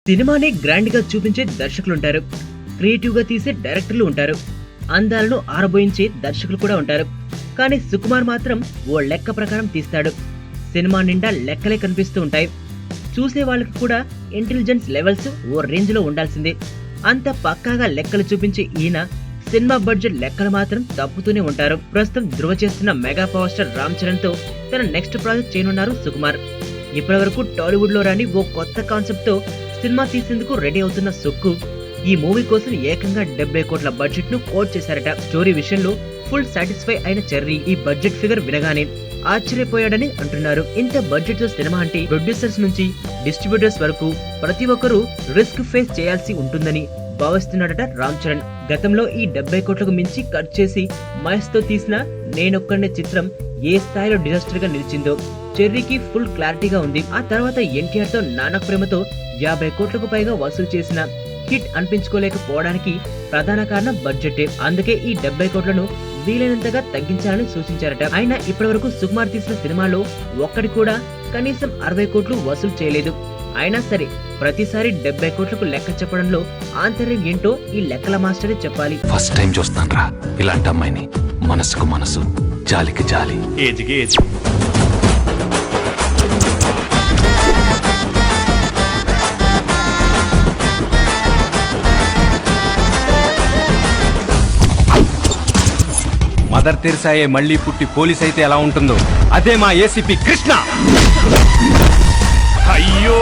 సినిమాని గ్రాండ్ గా చూపించే దర్శకులుంటారు, క్రియేటివ్ గా తీసే డైరెక్టర్లు ఉంటారు, అందాలను ఆరబోయించే దర్శకులు కూడా ఉంటారు. కానీ సుకుమార్ మాత్రం ఓ లెక్క ప్రకారం తీస్తాడు. సినిమా నిండా లెక్కలే కనిపిస్తూ ఉంటాయి. చూసే వాళ్ళకి కూడా ఇంటెలిజెన్స్ లెవెల్స్ ఓ రేంజ్ లో ఉండాల్సిందే. అంత పక్కాగా లెక్కలు చూపించే ఈయన సినిమా బడ్జెట్ లెక్కలు మాత్రం తప్పుతూనే ఉంటారు. ప్రస్తుతం ధృవ చేస్తున్న mega power star Ram Charan తో తన నెక్స్ట్ ప్రాజెక్ట్ చేయనున్నారు సుకుమార్. ఇప్పటి వరకు టాలీవుడ్ లో రాని ఓ కొత్త కాన్సెప్ట్ తో సినిమా తీసేందుకు రెడీ అవుతున్న సుక్కు ఈ మూవీ కోసం ఏకంగా 70 కోట్ల బడ్జెట్ ను కోట్ చేశారట. స్టోరీ విషయంలో ఫుల్ సాటిస్ఫై అయిన చెర్రీ ఈ బడ్జెట్ ఫిగర్ వినగానే ఆశ్చర్యపోయాడని అంటున్నారు. ఇంత బడ్జెట్ తో సినిమా అంటే ప్రొడ్యూసర్స్ నుంచి డిస్ట్రిబ్యూటర్స్ వరకు ప్రతి ఒక్కరూ రిస్క్ ఫేస్ చేయాల్సి ఉంటుందని భావిస్తున్నాడట రామ్ చరణ్. గతంలో ఈ 70 కోట్లకు మించి ఖర్చు చేసి మహేష్ తో తీసిన నేనొక్కడే చిత్రం ఏ స్థాయిలో డిజాస్టర్ గా నిలిచిందో చెర్రీకి ఫుల్ క్లారిటీగా ఉంది. ఆ తర్వాత ఎన్టీఆర్ తో నానక్ ప్రేమతో 50 కోట్లకు పైగా వసూలు చేసిన హిట్ అనిపించుకోలేకపోవడానికి ప్రధాన కారణం బడ్జెట్. అందుకే ఈ 70 కోట్లను వీలైనంతగా తగ్గించాలని సూచించారట. అయినా ఇప్పటి వరకు సుకుమార్ తీసిన సినిమాలో ఒక్కడి కూడా కనీసం 60 కోట్లు వసూలు చేయలేదు. అయినా సరే ప్రతిసారి 70 కోట్లకు లెక్క చెప్పడంలో ఆంతర్యం ఏంటో ఈ లెక్కల మాస్టరే చెప్పాలి. ఫస్ట్ టైం చూస్తాను రా ఇలాంటి అమ్మాయిని. మనసుకు మనసు, జాలికి జాలి. ఏజ్కి ఏజ్. మదర్ తెరిసాయే మళ్ళీ పుట్టి పోలీస్ అయితే ఎలా ఉంటుందో అదే మా ఏసీపీ కృష్ణ. అయ్యో